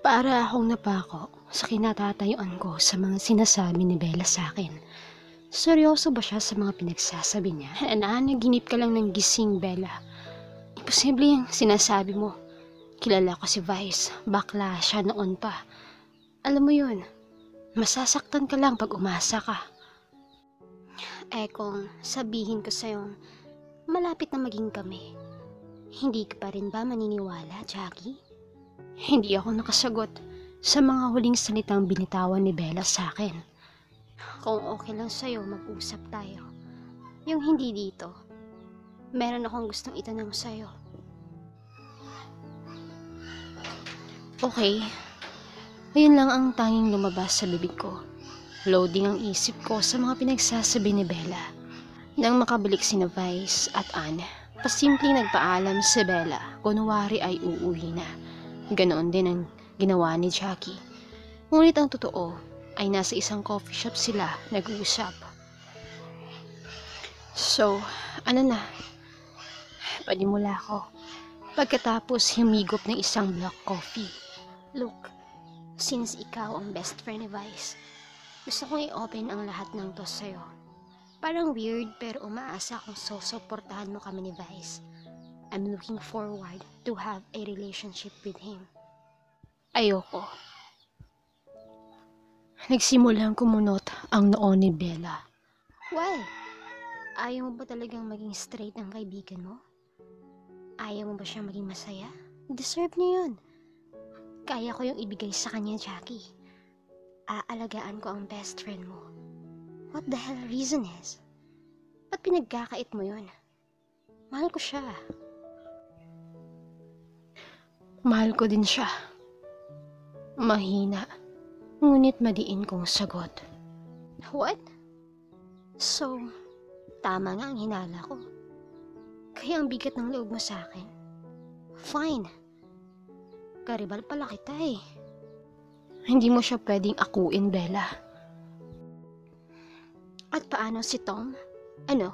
Para akong napako sa kinatatayuan ko sa mga sinasabi ni Bella sa akin. Seryoso ba siya sa mga pinagsasabi niya? Nanaginip ka lang ng gising, Bella. Imposible yung sinasabi mo. Kilala ko si Vice. Bakla siya noon pa. Alam mo yun, masasaktan ka lang pag umasa ka. Kung sabihin ko sa'yo, malapit na maging kami, hindi ka pa rin ba maniniwala, Jackie? Hindi ako nakasagot sa mga huling salitang binitawan ni Bella sa akin. Kung okay lang sa'yo, mag-usap tayo. Yung hindi dito, meron akong gustong itanong sa'yo. Okay, ayun lang ang tanging lumabas sa bibig ko. Loading ang isip ko sa mga pinagsasabi ni Bella. Nang makabalik sina Vice at Anne, pasimpleng nagpaalam si Bella, kunwari ay uuwi na. Ganoon din ang ginawa ni Jackie. Ngunit ang totoo ay nasa isang coffee shop sila nag-uusap. So, ano na? Panimula ko. Pagkatapos humigop ng isang black coffee. Look, since ikaw ang best friend ni Vice, gusto kong i-open ang lahat ng to sa'yo. Parang weird pero umaasa akong susuportahan mo kami ni Vice. I'm looking forward to have a relationship with him. Ayoko. Nagsimulang kumunot ang noo ni Bella. Why? Ayaw mo ba talagang maging straight ang kaibigan mo? Ayaw mo ba siyang maging masaya? Deserve niya yun. Kaya ko yung ibigay sa kanya, Jackie. Aalagaan ko ang best friend mo. What the hell reason is? Ba't pinagkakait mo yun? Mahal ko siya. Mahal ko din siya. Mahina, ngunit madiin kong sagot. What? So, tama nga ang hinala ko. Kaya ang bigat ng loob mo sa akin. Fine. Karibal pala kita eh. Hindi mo siya pwedeng akuin, Bella. At paano si Tom? Ano?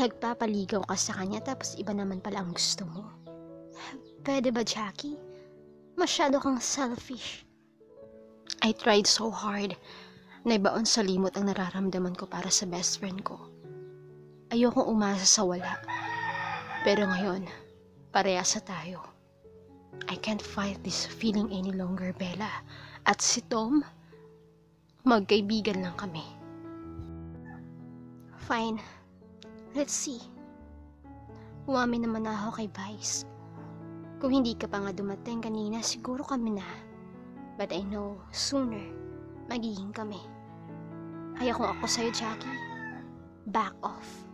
Nagpapaligaw ka sa kanya tapos iba naman pala ang gusto mo? Pwede ba, Jackie? Masyado kang selfish. I tried so hard na ibaon sa limot ang nararamdaman ko para sa best friend ko. Ayokong umasa sa wala. Pero ngayon, parehas na tayo. I can't fight this feeling any longer, Bella. At si Tom, magkaibigan lang kami. Fine. Let's see. Umamin naman na ako kay Vice. Kung hindi ka pa nga dumating kanina, siguro kami na. But I know, sooner, magiging kami. Kaya kung ako sa'yo, Jackie, back off.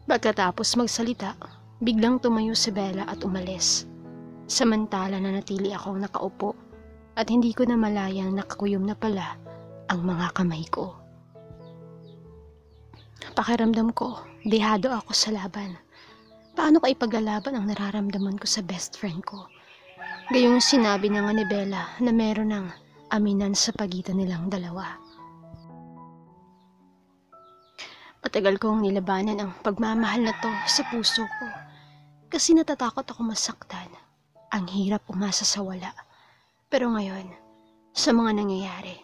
Pagkatapos magsalita, biglang tumayo si Bella at umalis. Samantala na natili akong nakaupo at hindi ko na malayang nakakuyom na pala ang mga kamay ko. Pakiramdam ko, dehado ako sa laban. Paano ko ipaglalaban ang nararamdaman ko sa best friend ko? Gayong sinabi na nga ni Bella na meron ng aminan sa pagitan nilang dalawa. Matagal kong nilabanan ang pagmamahal na to sa puso ko. Kasi natatakot ako masaktan. Ang hirap umasa sa wala. Pero ngayon, sa mga nangyayari,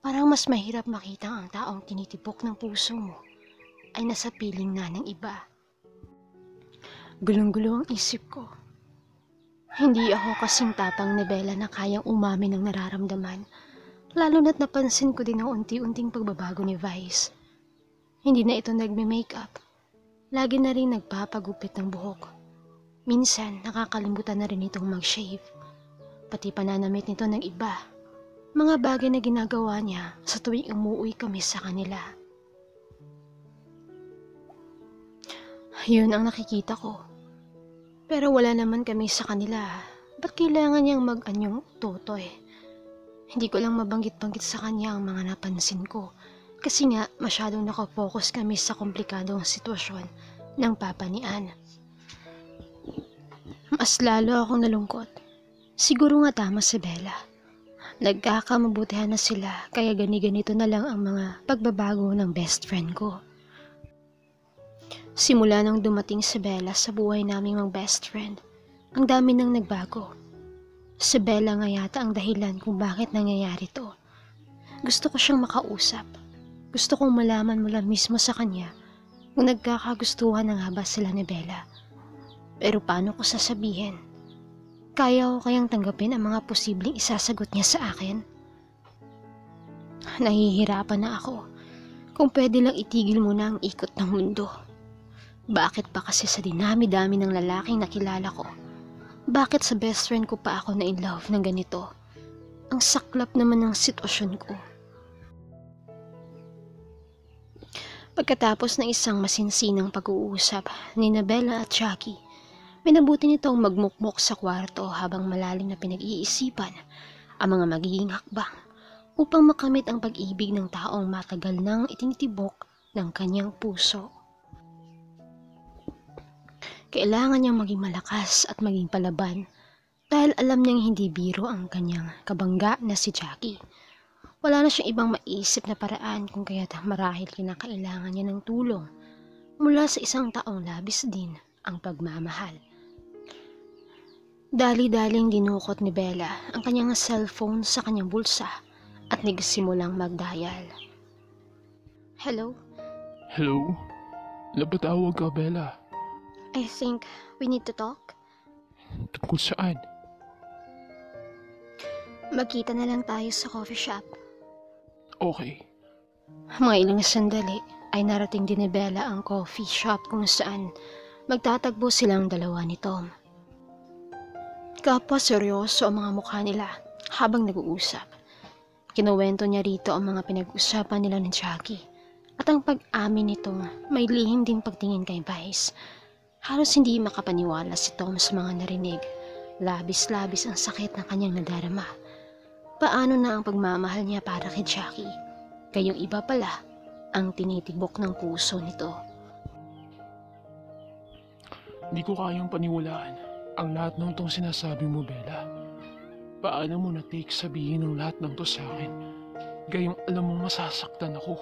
parang mas mahirap makita ang taong tinitipok ng puso mo ay nasa piling na ng iba. Gulong-gulo ang isip ko. Hindi ako kasing tapang ni Bella na kayang umamin ng nararamdaman, lalo na't napansin ko din ang unti-unting pagbabago ni Vice. Hindi na ito nagme-makeup. Lagi na rin nagpapagupit ng buhok. Minsan, nakakalimutan na rin itong mag-shave. Pati pananamit nito ng iba. Mga bagay na ginagawa niya sa tuwing umuwi kami sa kanila. Yun ang nakikita ko. Pero wala naman kami sa kanila. Ba't kailangan niyang mag-anyong totoy? Hindi ko lang mabanggit-banggit sa kanya ang mga napansin ko. Kasi nga, masyadong nakafocus kami sa komplikadong sitwasyon ng papa ni Anne. Mas lalo akong nalungkot. Siguro nga tama si Bella. Nagkakamabutihan na sila, kaya gani-ganito na lang ang mga pagbabago ng best friend ko. Simula nang dumating si Bella sa buhay naming mga best friend, ang dami nang nagbago. Si Bella nga yata ang dahilan kung bakit nangyayari to. Gusto ko siyang makausap. Gusto kong malaman mula mismo sa kanya kung nagkakagustuhan na nga ba sila ni Bella. Pero paano ko sasabihin? Kaya ko kayang tanggapin ang mga posibleng isasagot niya sa akin? Nahihirapan na ako. Kung pwede lang itigil mo na ang ikot ng mundo. Bakit pa kasi sa dinami-dami ng lalaking nakilala ko? Bakit sa best friend ko pa ako na in love ng ganito? Ang saklap naman ng sitwasyon ko. Pagkatapos ng isang masinsinang pag-uusap ni Bella at Jackie, minabuti nitong magmukmok sa kwarto habang malalim na pinag-iisipan ang mga magiging hakbang upang makamit ang pag-ibig ng taong matagal nang itinitibok ng kanyang puso. Kailangan niyang maging malakas at maging palaban dahil alam niyang hindi biro ang kanyang kabangga na si Jackie. Wala na siyang ibang maisip na paraan kung kaya't marahil kinakailangan niya ng tulong mula sa isang taong labis din ang pagmamahal. Dali-daling dinukot ni Bella ang kanyang cellphone sa kanyang bulsa at nagsimulang mag-dial. Hello? Hello? Napatawag ka, Bella. I think we need to talk. Tungkol saan? Magkita na lang tayo sa coffee shop. Okay. Mga ilang sandali ay narating din ni Bella ang coffee shop kung saan magtatagpo silang dalawa ni Tom. Kapwa seryoso ang mga mukha nila habang nag-uusap. Kinuwento niya rito ang mga pinag-usapan nila ni Jackie at ang pag-amin nitong may lihim ding pagtingin kay Vice. Halos hindi makapaniwala si Tom sa mga narinig. Labis-labis ang sakit na kanyang nadarama. Paano na ang pagmamahal niya para kay Jackie? Kayong iba pala ang tinitibok ng puso nito. Hindi ko kayang paniwalaan ang lahat ng itong sinasabi mo, Bella. Paano mo na-take sabihin ng lahat ng to sa akin? Gayong alam mong masasaktan ako.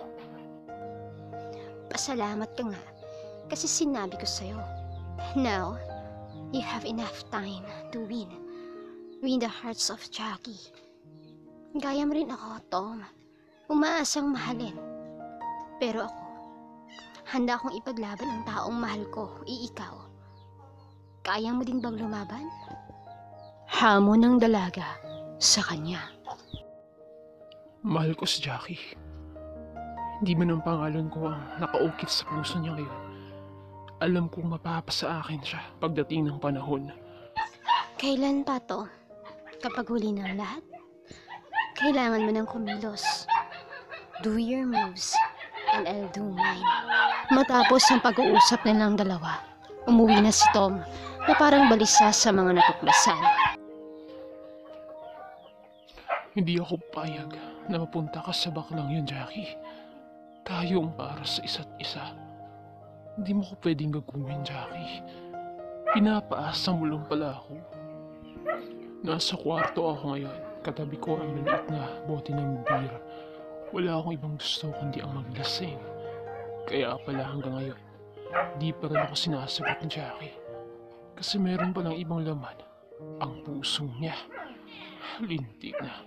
Pasalamat ka nga kasi sinabi ko sa'yo. Now, you have enough time to win the hearts of Jackie. Gaya mo rin ako, Tom. Umaasang mahalin. Pero ako, handa akong ipaglaban ang taong mahal ko, ikaw. Kaya mo din bang lumaban? Hamon ng dalaga sa kanya. Mahal ko si Jackie. Hindi man ang pangalan ko ang nakaukit sa puso niya ngayon. Alam kong mapapasa akin siya pagdating ng panahon. Kailan pa to? Kapag huli ng lahat? Kailangan mo ng kumilos. Do your moves and I'll do mine. Matapos ang pag-uusap nilang dalawa, umuwi na si Tom na parang balisa sa mga natuklasan. Hindi ako payag na mapunta ka sa baklang yun, Jackie. Tayong para sa isa't isa. Hindi mo ko pwedeng gagawin, Jackie. Pinapaasa mo lang pala ako. Nasa kwarto ako ngayon. Katabi ko ang maliit na bote ng beer. Wala akong ibang gusto kundi ang maglasing. Kaya pala hanggang ngayon, di pa rin ako sinasagot ni Jackie. Kasi meron palang ibang laman. Ang puso niya. Lintik na.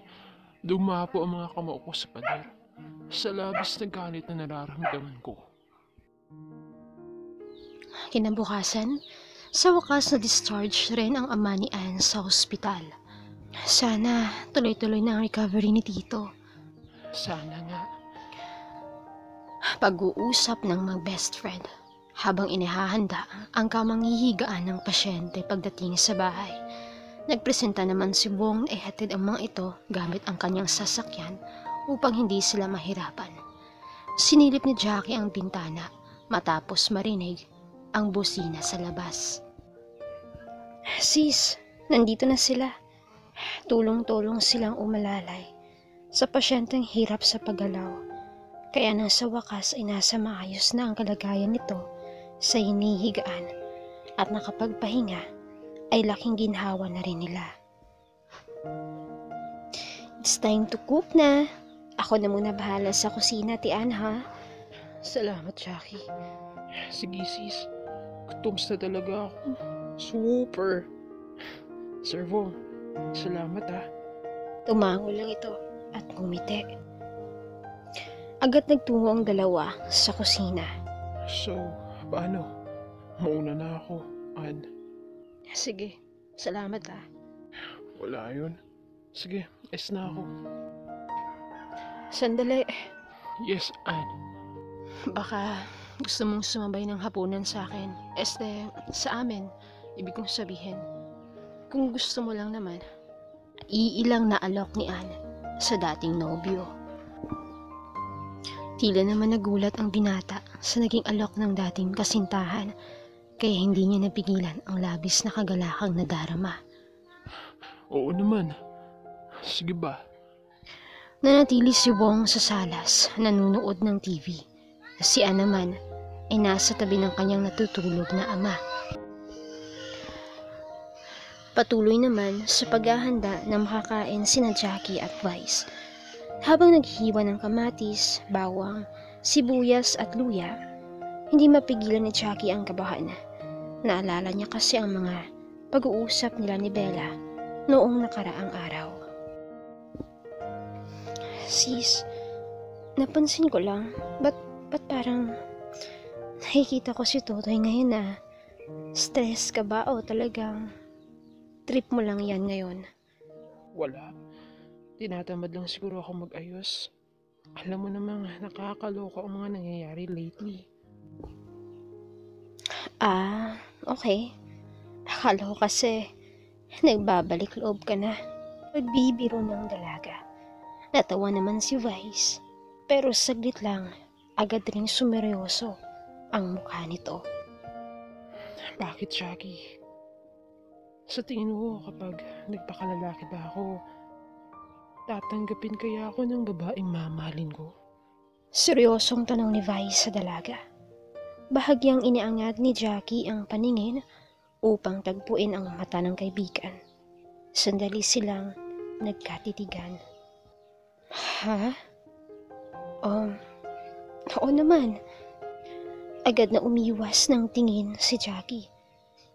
Dumapo ang mga kamao ko sa pader. Sa labis na galit na nararamdaman ko. Kinabukasan, sa wakas na discharge rin ang ama ni Anne sa ospital. Sana tuloy-tuloy na ang recovery ni Tito. Sana nga. Pag-uusap ng mga best friend habang inihahanda ang kamanghihigaan ng pasyente pagdating sa bahay. Nagpresenta naman si Bong na ihatid ang mga ito gamit ang kanyang sasakyan upang hindi sila mahirapan. Sinilip ni Jackie ang bintana matapos marinig ang busina sa labas. Sis, nandito na sila. Tulong-tulong silang umalalay sa pasyenteng hirap sa paggalaw. Kaya nang sa wakas ay nasa maayos na ang kalagayan nito sa hinihigaan at nakapagpahinga ay laking ginhawa na rin nila. It's time to cook na. Ako na muna bahala sa kusina, Tian, ha? Salamat, Jackie. Sige sis, gutom na talaga ako. Super. Servo, Salamat Tumango lang ito at ngumiti. Agad nagtungo ang dalawa sa kusina. So, paano? Mauna na ako, Ann. Sige, salamat Wala yun. Sige, na ako. Sandali, Yes, Ann. baka gusto mong sumabay ng hapunan sa akin. Sa amin, ibig kong sabihin. Kung gusto mo lang naman, iilang na alok ni Anne sa dating nobyo. Tila naman nagulat ang binata sa naging alok ng dating kasintahan, kaya hindi niya napigilan ang labis na kagalakang nadarama. Oo naman. Sige ba? Nanatili si Wong sa salas, nanunood ng TV. Si Anne naman ay nasa tabi ng kanyang natutulog na ama. Patuloy naman sa paghahanda na makakain sina Jackie at Vice. Habang naghihiwa ng kamatis, bawang, sibuyas at luya, hindi mapigilan ni Jackie ang kabahan. Naalala niya kasi ang mga pag-uusap nila ni Bella noong nakaraang araw. Sis, napansin ko lang, ba't parang nakikita ko si Totoy ngayon na stress ka ba o talagang trip mo lang yan ngayon? Wala. Tinatamad lang siguro ako mag-ayos. Alam mo namang nakakaloka ang mga nangyayari lately. Okay. Akala ko kasi nagbabalik loob ka na. Pagbibiro ng dalaga. Natawa naman si Vice, pero saglit lang, agad ring sumeryoso ang mukha nito. Bakit, Jackie? Sa tingin mo kapag nagpakalalaki ba ako, tatanggapin kaya ako ng babaeng mamahalin ko? Seryosong tanong ni Vice sa dalaga. Bahagyang iniangat ni Jackie ang paningin upang tagpuin ang mata ng kaibigan. Sandali silang nagkatitigan. Ha? Oo naman. Agad na umiwas ng tingin si Jackie.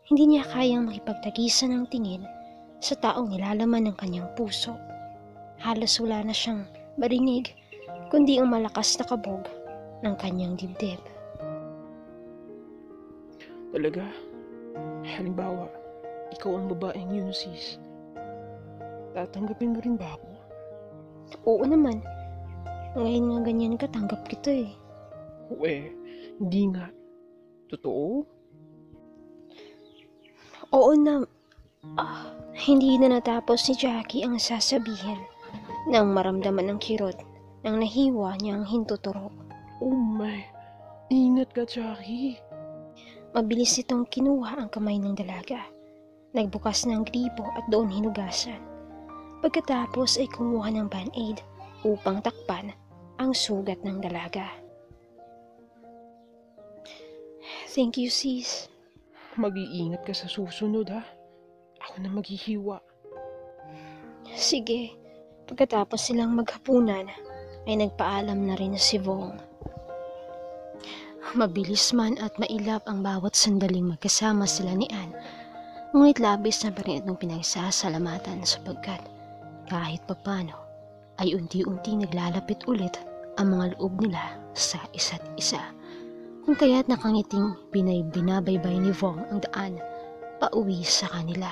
Hindi niya kayang makipagtagisan ng tingin sa taong nilalaman ng kanyang puso. Halos wala na siyang marinig, kundi ang malakas na kabog ng kanyang dibdib. Talaga? Halimbawa, ikaw ang babaeng yun, sis. Tatanggapin mo rin ba ako? Oo naman. Ngayon nga ganyan ka, tanggap kita eh. Hindi nga. Totoo? Oo na. Hindi na natapos ni Jackie ang sasabihin nang maramdaman ng kirot ng nahiwa niyang hintuturo. Oh my. Ingat ka, Jackie. Mabilis itong kinuha ang kamay ng dalaga. Nagbukas ng gripo at doon hinugasan. Pagkatapos ay kumuha ng band-aid upang takpan ang sugat ng dalaga. Thank you, sis. Mag-iingat ka sa susunod, ha? Ako na maghihiwa. Sige. Pagkatapos silang maghapunan, ay nagpaalam na rin si Vong. Mabilis man at mailap ang bawat sandaling magkasama sila ni Anne, ngunit labis na pa rin itong pinagsasalamatan sapagkat kahit papano ay unti-unti naglalapit ulit ang mga loob nila sa isa't isa. Kung kaya't nakangiting binabaybay ni Vong ang daan pauwi sa kanila.